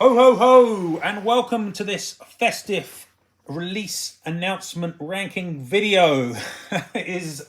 Ho ho ho, and welcome to this festive release announcement ranking video. It is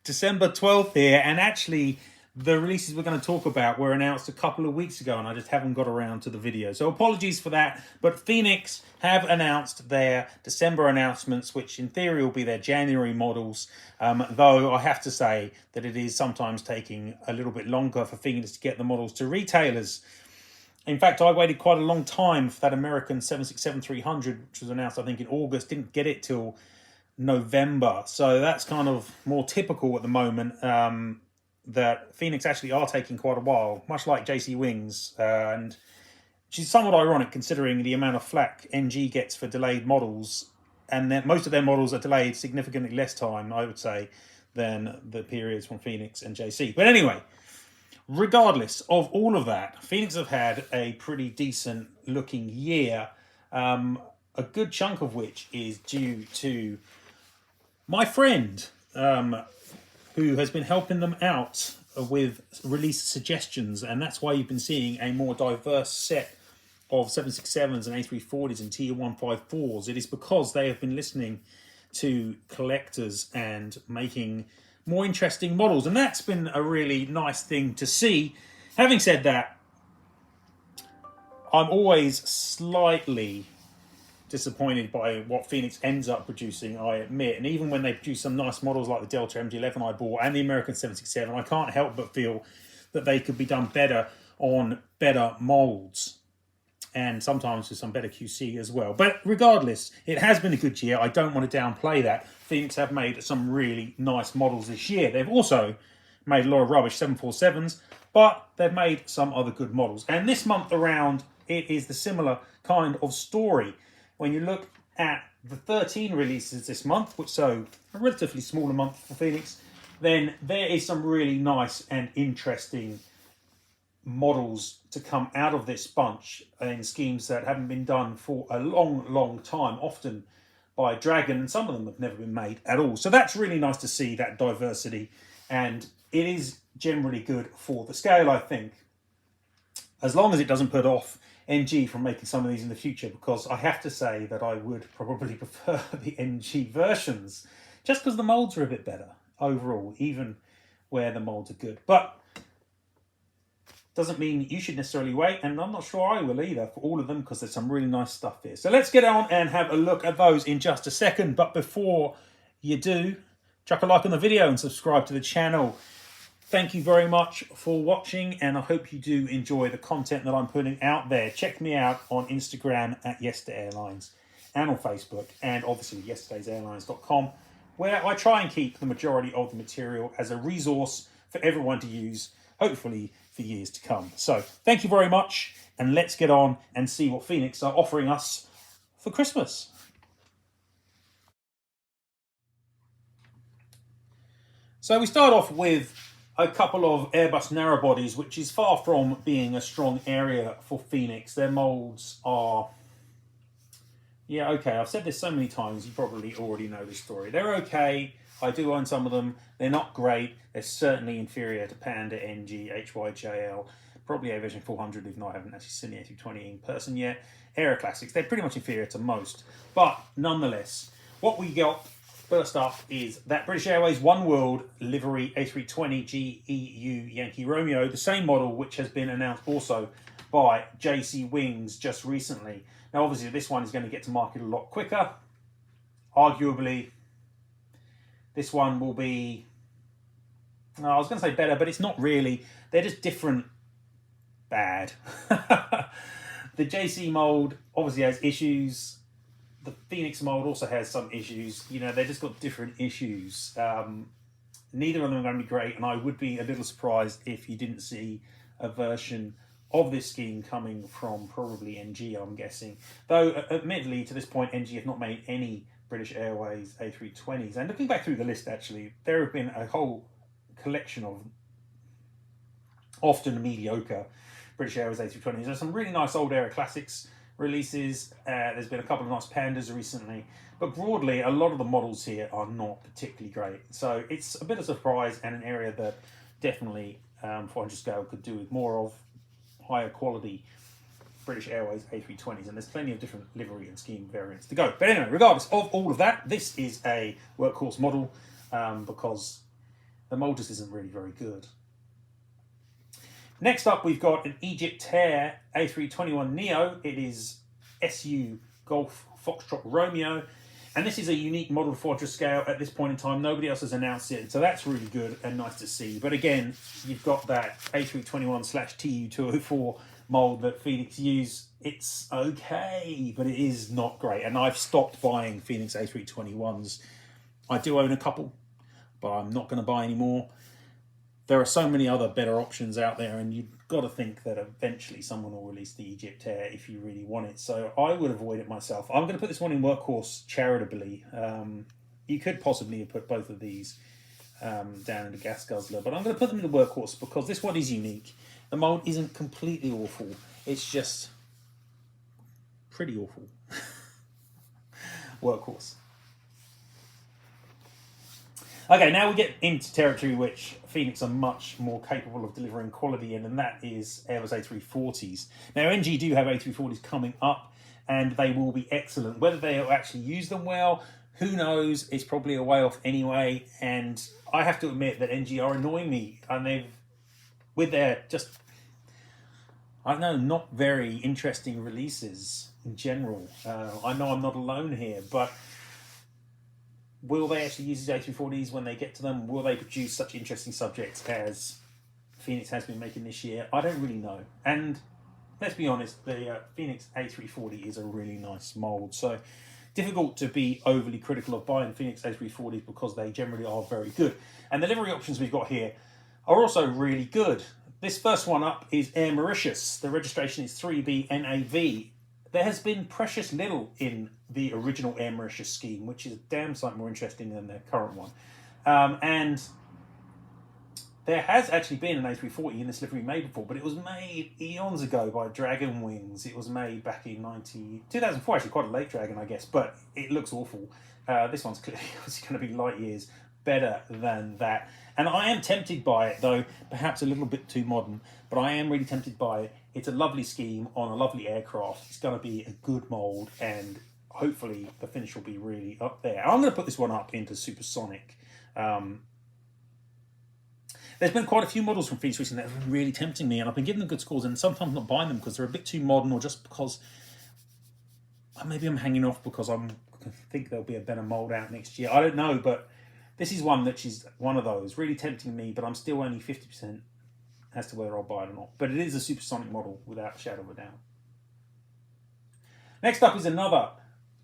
December 12th here, and actually the releases we're going to talk about were announced a couple of weeks ago and I just haven't got around to the video. So apologies for that, but Phoenix have announced their December announcements, which in theory will be their January models, though I have to say that it is sometimes taking a little bit longer for Phoenix to get the models to retailers. In fact, I waited quite a long time for that American 767-300, which was announced, I think, in August. Didn't get it till November. So that's kind of more typical at the moment, that Phoenix actually are taking quite a while, much like jcwings. And which is somewhat ironic considering the amount of flack NG gets for delayed models. And that most of their models are delayed significantly less time, I would say, than the periods from Phoenix and JC. But anyway, regardless of all of that, Phoenix have had a pretty decent looking year, a good chunk of which is due to my friend, who has been helping them out with release suggestions, and that's why you've been seeing a more diverse set of 767s and A340s and TU-154s. It is because they have been listening to collectors and making more interesting models, and that's been a really nice thing to see. Having said that, I'm always slightly disappointed by what Phoenix ends up producing, I admit, and even when they produce some nice models like the Delta MD-11 I bought and the American 767, I can't help but feel that they could be done better on better molds, and sometimes with some better QC as well. But regardless, it has been a good year. I don't want to downplay that. Phoenix have made some really nice models this year. They've also made a lot of rubbish 747s, but they've made some other good models. And this month around, it is the similar kind of story. When you look at the 13 releases this month, which so a relatively smaller month for Phoenix, then there is some really nice and interesting models to come out of this bunch in schemes that haven't been done for a long time, often by Dragon, and some of them have never been made at all. So that's really nice to see that diversity, and it is generally good for the scale, I think, as long as it doesn't put off NG from making some of these in the future, because I have to say that I would probably prefer the NG versions just because the molds are a bit better overall, even where the molds are good. But doesn't mean you should necessarily wait, and I'm not sure I will either for all of them, because there's some really nice stuff here. So let's get on and have a look at those in just a second. But before you do, chuck a like on the video and subscribe to the channel. Thank you very much for watching, and I hope you do enjoy the content that I'm putting out there. Check me out on Instagram at yesterairlines, and on Facebook, and obviously yesterdaysairlines.com, where I try and keep the majority of the material as a resource for everyone to use, hopefully for years to come. So thank you very much, and let's get on and see what Phoenix are offering us for Christmas. So we start off with a couple of Airbus narrow bodies, which is far from being a strong area for Phoenix. Their molds are, yeah, okay, I've said this so many times, you probably already know this story. They're okay. I do own some of them. They're not great. They're certainly inferior to Panda, NG, HYJL, probably Aviation 400, even though I haven't actually seen the A320 in person yet. Aero Classics, they're pretty much inferior to most. But nonetheless, what we got first up is that British Airways One World livery A320 GEU Yankee Romeo, the same model which has been announced also by jcwings just recently. Now obviously this one is going to get to market a lot quicker. Arguably, this one will be, I was going to say better, but it's not really. They're just different bad. The JC mold obviously has issues. The Phoenix mold also has some issues. You know, they just got different issues. Neither of them are going to be great, and I would be a little surprised if you didn't see a version of this scheme coming from probably NG, I'm guessing. Though, admittedly, to this point, NG have not made any British Airways A320s. And looking back through the list, actually, there have been a whole collection of often mediocre British Airways A320s. There's some really nice old Aero Classics releases. There's been a couple of nice Pandas recently. But broadly, a lot of the models here are not particularly great. So it's a bit of a surprise, and an area that definitely 400 scale could do with more of, higher quality British Airways A320s, and there's plenty of different livery and scheme variants to go. But anyway, regardless of all of that, this is a workhorse model because the mold just isn't really very good. Next up, we've got an Egyptair A321neo. It is SU Golf Foxtrot Romeo. And this is a unique model for Quadra scale at this point in time. Nobody else has announced it, so that's really good and nice to see. But again, you've got that A321/TU204 mold that Phoenix use. It's okay, but it is not great. And I've stopped buying Phoenix A321s. I do own a couple, but I'm not going to buy any more. There are so many other better options out there, and you've got to think that eventually someone will release the Egyptair if you really want it. So I would avoid it myself. I'm going to put this one in workhorse charitably. You could possibly put both of these down in the gas guzzler, but I'm going to put them in the workhorse because this one is unique. The mold isn't completely awful. It's just pretty awful. Workhorse. Okay, now we get into territory which Phoenix are much more capable of delivering quality in, and that is Airbus A340s. Now, NG do have A340s coming up, and they will be excellent. Whether they'll actually use them well, who knows? It's probably a way off anyway, and I have to admit that NG are annoying me, and they've, with their just, I don't know, not very interesting releases in general. I know I'm not alone here, but will they actually use these A340s when they get to them? Will they produce such interesting subjects as Phoenix has been making this year? I don't really know. And let's be honest, the Phoenix A340 is a really nice mould. So difficult to be overly critical of buying Phoenix A340s because they generally are very good. And the livery options we've got here are also really good. This first one up is Air Mauritius. The registration is 3BNAV. There has been precious little in the original Air Mauritius scheme, which is a damn sight more interesting than their current one. And there has actually been an A340 in this livery made before, but it was made eons ago by Dragon Wings. It was made back in 2004, actually quite a late Dragon, I guess, but it looks awful. This one's clearly going to be light years better than that. And I am tempted by it, though perhaps a little bit too modern, but I am really tempted by it. It's a lovely scheme on a lovely aircraft. It's going to be a good mould, and hopefully the finish will be really up there. I'm going to put this one up into supersonic. There's been quite a few models from Phoenix recently that have been really tempting me, and I've been giving them good scores, and sometimes not buying them because they're a bit too modern, or just because maybe I'm hanging off because I think there'll be a better mould out next year. I don't know, but this is one that is one of those really tempting me, but I'm still only 50% as to whether I'll buy it or not. But it is a supersonic model without a shadow of a doubt. Next up is another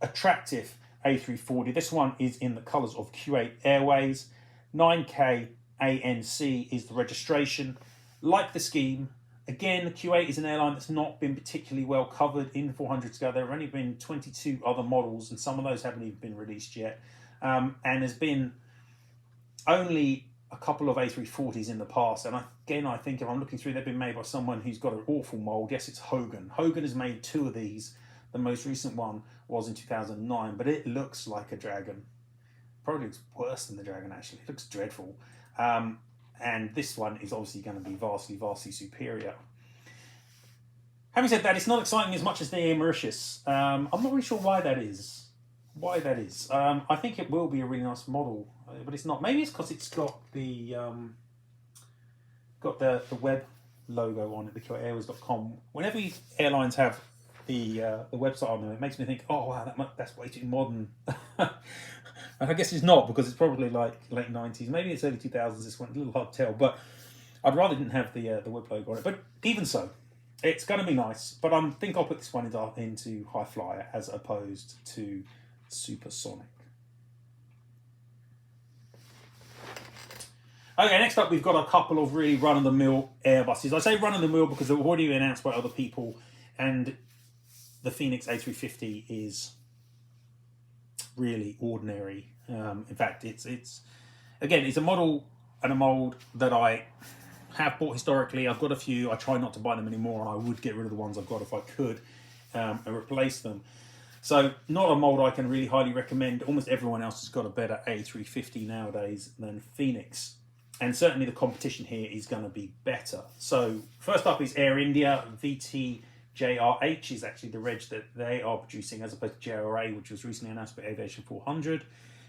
attractive A340. This one is in the colours of Q8 Airways. 9K ANC is the registration. Like the scheme, again, Q8 is an airline that's not been particularly well covered in the 400 scale. There have only been 22 other models, and some of those haven't even been released yet. And there's been only a couple of A340s in the past, and again, I think if I'm looking through, they've been made by someone who's got an awful mould. Yes, it's Hogan. Hogan has made 2 of these. The most recent one was in 2009, but it looks like a Dragon. Probably looks worse than the Dragon, actually. It looks dreadful. And this one is obviously going to be vastly, vastly superior. Having said that, it's not exciting as much as the Air Mauritius. I'm not really sure why that is. I think it will be a really nice model, but it's not. Maybe it's because it's got the web logo on it, the QAirways.com. Whenever airlines have the website on them, it makes me think, oh wow, that's way too modern. And I guess it's not, because it's probably like late 90s, maybe it's early 2000s. This one, a little hard to tell, but I'd rather didn't have the web logo on it. But even so, it's going to be nice. But I think I'll put this one into high flyer as opposed to supersonic. Okay, next up we've got a couple of really run-of-the-mill Airbuses. I say run-of-the-mill because they've already been announced by other people, and the Phoenix A350 is really ordinary. In fact, it's a model and a mould that I have bought historically. I've got a few. I try not to buy them anymore, and I would get rid of the ones I've got if I could and replace them. So not a mould I can really highly recommend. Almost everyone else has got a better A350 nowadays than Phoenix. And certainly the competition here is going to be better. So first up is Air India VT JRH is actually the reg that they are producing, as opposed to JRA, which was recently announced by Aviation 400.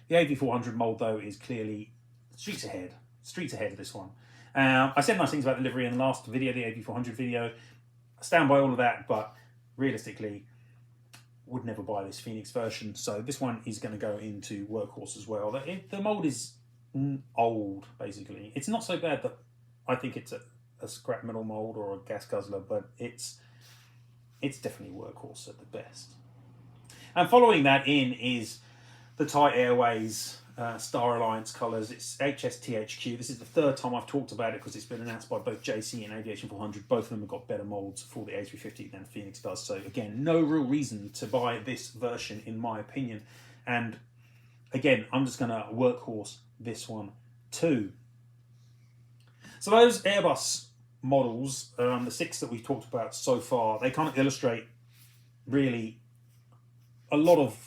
The AV400 mold, though, is clearly streets ahead of this one. I said nice things about the livery in the last video, the AV400 video. I stand by all of that, but realistically, would never buy this Phoenix version. So this one is going to go into workhorse as well. The mold is old, basically. It's not so bad that I think it's a scrap metal mold or a gas guzzler, but it's definitely workhorse at the best. And following that in is the Thai Airways Star Alliance colours. It's HSTHQ. This is the third time I've talked about it because it's been announced by both JC and Aviation 400. Both of them have got better moulds for the A350 than Phoenix does. So again, no real reason to buy this version in my opinion. And again, I'm just going to workhorse this one too. So those Airbus models, the 6 that we've talked about so far, they kind of illustrate really a lot of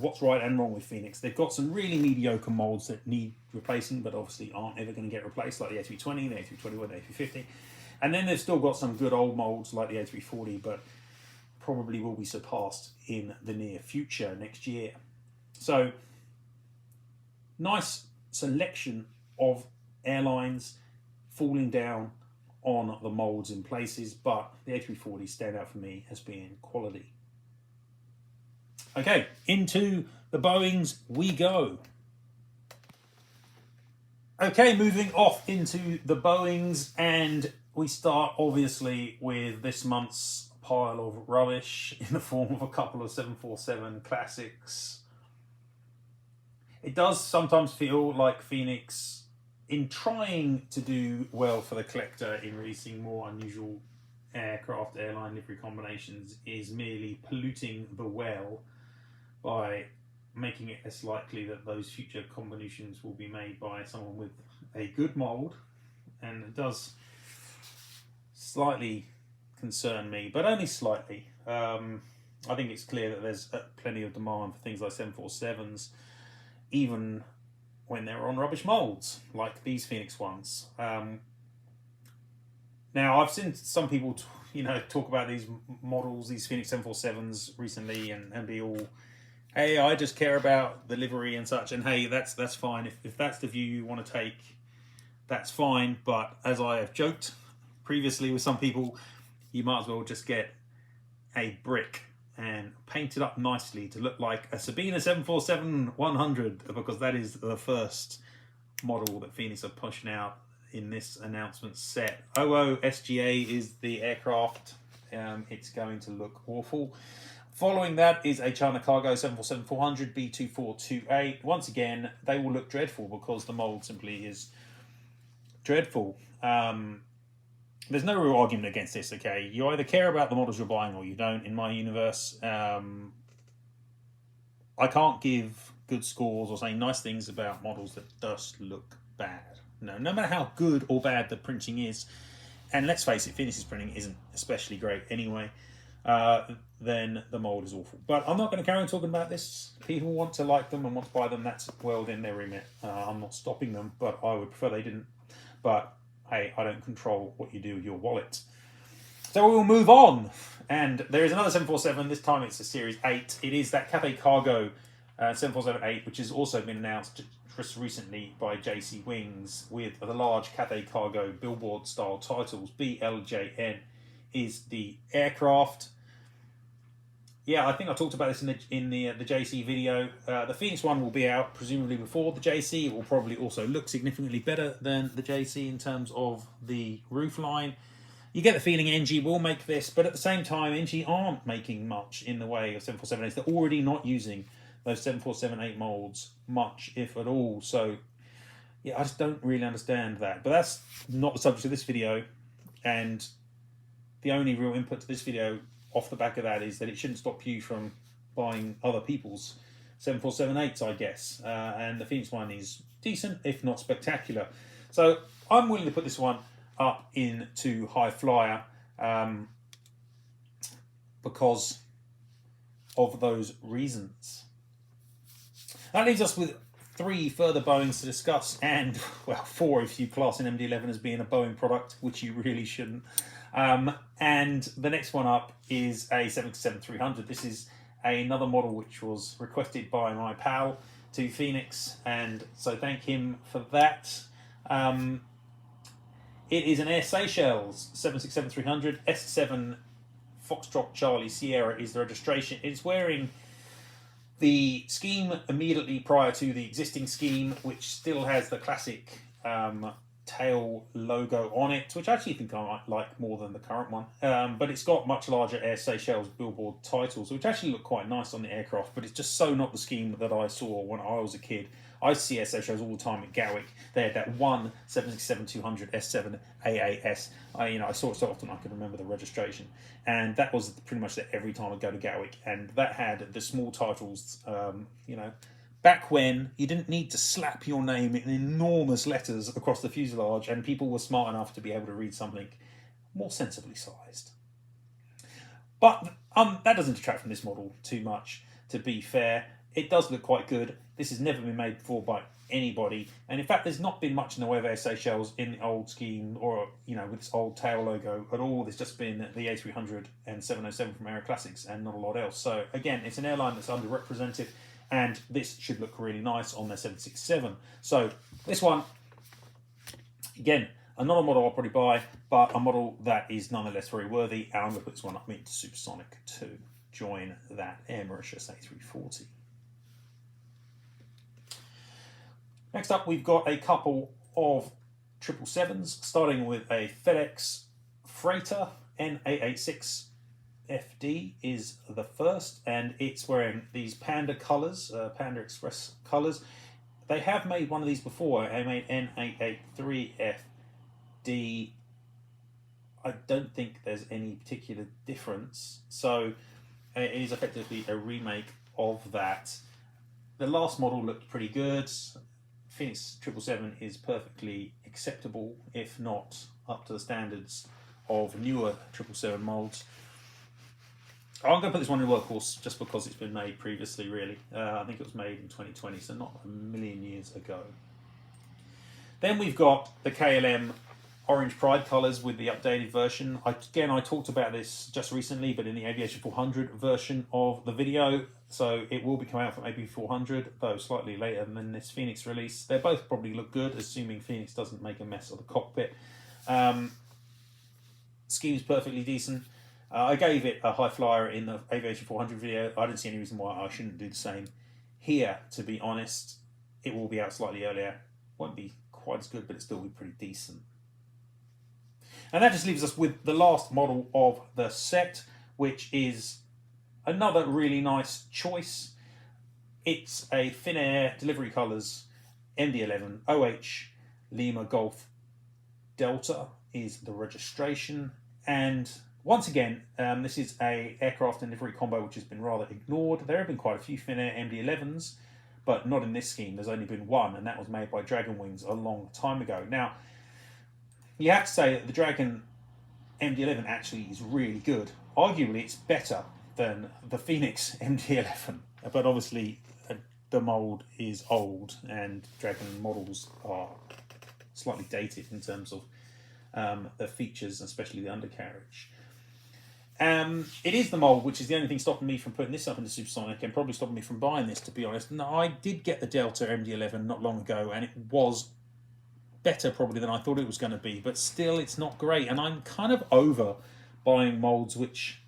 what's right and wrong with Phoenix. They've got some really mediocre molds that need replacing, but obviously aren't ever going to get replaced, like the A320, the A321, the A350. And then they've still got some good old molds like the A340, but probably will be surpassed in the near future next year. So nice selection of airlines falling down on the molds in places, but the A340 stand out for me as being quality. Okay, into the Boeings we go. Okay, moving off into the Boeings, and we start obviously with this month's pile of rubbish in the form of a couple of 747 classics. It does sometimes feel like Phoenix, in trying to do well for the collector in releasing more unusual aircraft airline livery combinations, is merely polluting the well by making it less likely that those future combinations will be made by someone with a good mould. And it does slightly concern me, but only slightly. I think it's clear that there's plenty of demand for things like 747s, even when they're on rubbish moulds, like these Phoenix ones. Now, I've seen some people talk about these models, these Phoenix 747s recently, and be all, hey, I just care about the livery and such, and hey, that's fine. If that's the view you want to take, that's fine. But as I have joked previously with some people, you might as well just get a brick and paint it up nicely to look like a Sabina 747-100, because that is the first model that Phoenix are pushing out in this announcement set. SGA is the aircraft. It's going to look awful. Following that is a China Cargo 747-400 B2428. Once again, they will look dreadful because the mould simply is dreadful. There's no real argument against this, okay? You either care about the models you're buying or you don't, in my universe. I can't give good scores or say nice things about models that just look bad. No matter how good or bad the printing is, and let's face it, Phoenix's printing isn't especially great anyway, then the mould is awful. But I'm not going to carry on talking about this. People want to like them and want to buy them, that's well within their remit. I'm not stopping them, but I would prefer they didn't. But hey, I don't control what you do with your wallet. So we will move on. And there is another 747. This time it's a Series 8. It is that Cathay Cargo 747-8, which has also been announced just recently by jcwings with the large Cathay Cargo billboard-style titles. BLJN is the aircraft. Yeah, I think I talked about this in the JC video. The Phoenix one will be out presumably before the JC. It will probably also look significantly better than the JC in terms of the roofline. You get the feeling NG will make this, but at the same time, NG aren't making much in the way of 747-8s. They're already not using those 747-8 molds much, if at all. So, yeah, I just don't really understand that. But that's not the subject of this video. And the only real input to this video off the back of that is that it shouldn't stop you from buying other people's 747-8s, I guess. And the Phoenix one is decent, if not spectacular. So I'm willing to put this one up into high flyer because of those reasons. That leaves us with 3 further Boeings to discuss, and, well, 4 if you class an MD-11 as being a Boeing product, which you really shouldn't. And the next one up is a 767-300. This is another model which was requested by my pal to Phoenix, and so thank him for that. It is an Air Seychelles 767-300. S7 Foxtrot Charlie Sierra is the registration. It's wearing the scheme immediately prior to the existing scheme, which still has the classic tail logo on it, which I actually think I might like more than the current one. But it's got much larger Air Seychelles billboard titles, which actually look quite nice on the aircraft, but it's just so not the scheme that I saw when I was a kid. I used to see Air Seychelles all the time at Gatwick. They had that one 767-200 S7 AAS. I saw it so often I could remember the registration, and that was pretty much that every time I go to Gatwick. And that had the small titles, back when you didn't need to slap your name in enormous letters across the fuselage, and people were smart enough to be able to read something more sensibly sized. But that doesn't detract from this model too much, to be fair. It does look quite good. This has never been made before by anybody, and in fact there's not been much in the way of Air Seychelles in the old scheme, or with this old tail logo at all. There's just been the A300 and 707 from Aero Classics and not a lot else. So again, it's an airline that's underrepresented, and this should look really nice on their 767. So this one, again, another model I'll probably buy, but a model that is nonetheless very worthy, and I'm going to put this one up into Supersonic to join that Air Mauritius A340. Next up, we've got a couple of 777s, starting with a FedEx Freighter NA86 FD is the first, and it's wearing these Panda colours, Panda Express colours. They have made one of these before. They made N883 FD. I don't think there's any particular difference, so it is effectively a remake of that. The last model looked pretty good. Phoenix 777 is perfectly acceptable, if not up to the standards of newer 777 molds. I'm going to put this one in workhorse just because it's been made previously, really. I think it was made in 2020, so not a million years ago. Then we've got the KLM Orange Pride colours with the updated version. I talked about this just recently, but in the Aviation 400 version of the video. So it will be coming out from AB 400, though slightly later than this Phoenix release. They both probably look good, assuming Phoenix doesn't make a mess of the cockpit. Scheme's perfectly decent. I gave it a high flyer in the Aviation 400 video. I didn't see any reason why I shouldn't do the same here, to be honest. It will be out slightly earlier. Won't be quite as good, but it'll still be pretty decent. And that just leaves us with the last model of the set, which is another really nice choice. It's a Finnair delivery colours MD-11 OH Lima Golf Delta is the registration. And once again, this is a aircraft and livery combo which has been rather ignored. There have been quite a few Finnair MD-11s, but not in this scheme. There's only been one, and that was made by Dragon Wings a long time ago. Now, you have to say that the Dragon MD-11 actually is really good. Arguably, it's better than the Phoenix MD-11, but obviously the mould is old and Dragon models are slightly dated in terms of the features, especially the undercarriage. It is the mould which is the only thing stopping me from putting this up into Supersonic, and probably stopping me from buying this, to be honest. No, I did get the Delta MD-11 not long ago, and it was better probably than I thought it was going to be, but still it's not great, and I'm kind of over buying moulds which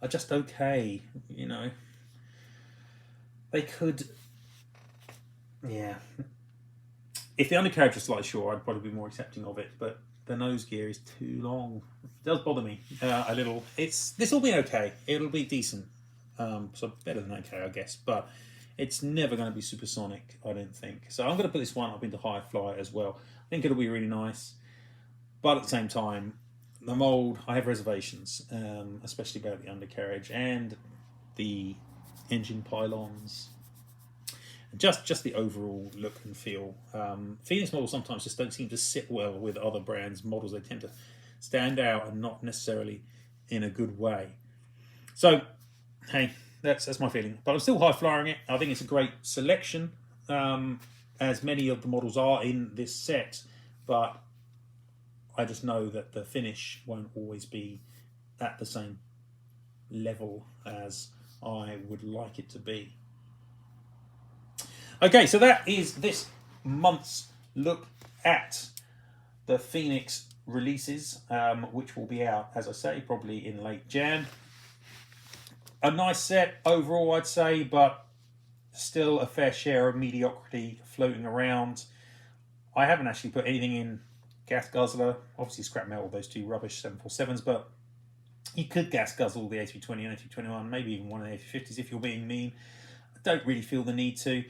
are just okay, They could, yeah. If the undercarriage was slightly short, I'd probably be more accepting of it, but the nose gear is too long. It does bother me a little. This will be okay. It'll be decent. So better than okay, I guess, but it's never going to be supersonic, I don't think. So I'm going to put this one up into high fly as well. I think it'll be really nice, but at the same time, the mould, I have reservations, especially about the undercarriage and the engine pylons. Just the overall look and feel. Phoenix models sometimes just don't seem to sit well with other brands' models. They tend to stand out and not necessarily in a good way. So, hey, that's my feeling. But I'm still high flying it. I think it's a great selection, as many of the models are in this set. But I just know that the finish won't always be at the same level as I would like it to be. Okay, so that is this month's look at the Phoenix releases, which will be out, as I say, probably in late Jan. A nice set overall, I'd say, but still a fair share of mediocrity floating around. I haven't actually put anything in gas guzzler. Obviously, scrap metal, those two rubbish 747s, but you could gas guzzle the A320 and A321, maybe even one of the A350s if you're being mean. I don't really feel the need to.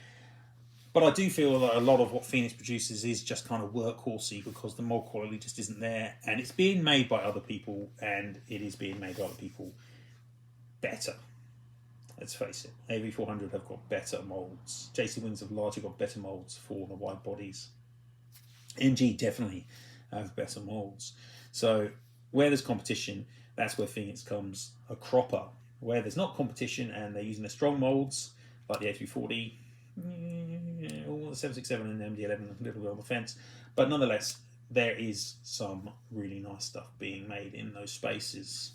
But I do feel that a lot of what Phoenix produces is just kind of workhorsey because the mold quality just isn't there. And it's being made by other people, and it is being made by other people better. Let's face it, AV400 have got better molds. jcwings have largely got better molds for the wide bodies. NG definitely have better molds. So where there's competition, that's where Phoenix comes a cropper. Where there's not competition and they're using the strong molds, like the A340, or the 767 and the MD-11, a little bit on the fence. But nonetheless, there is some really nice stuff being made in those spaces.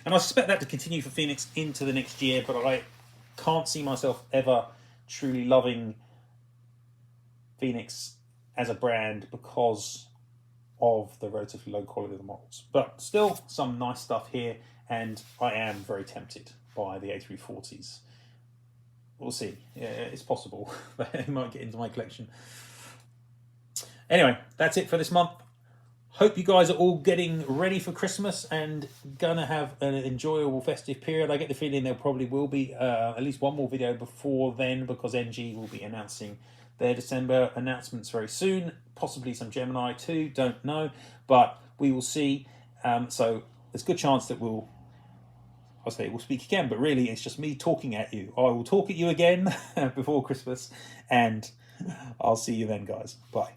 And I suspect that to continue for Phoenix into the next year, but I can't see myself ever truly loving Phoenix as a brand because of the relatively low quality of the models. But still some nice stuff here, and I am very tempted by the A340s. We'll see. Yeah, it's possible they might get into my collection. Anyway, that's it for this month. Hope you guys are all getting ready for Christmas and gonna have an enjoyable festive period. I get the feeling there probably will be at least one more video before then, because NG will be announcing their December announcements very soon. Possibly some Gemini too, don't know, but we will see. So there's a good chance that we'll speak again, but really it's just me talking at you. I will talk at you again before Christmas, and I'll see you then, guys. Bye.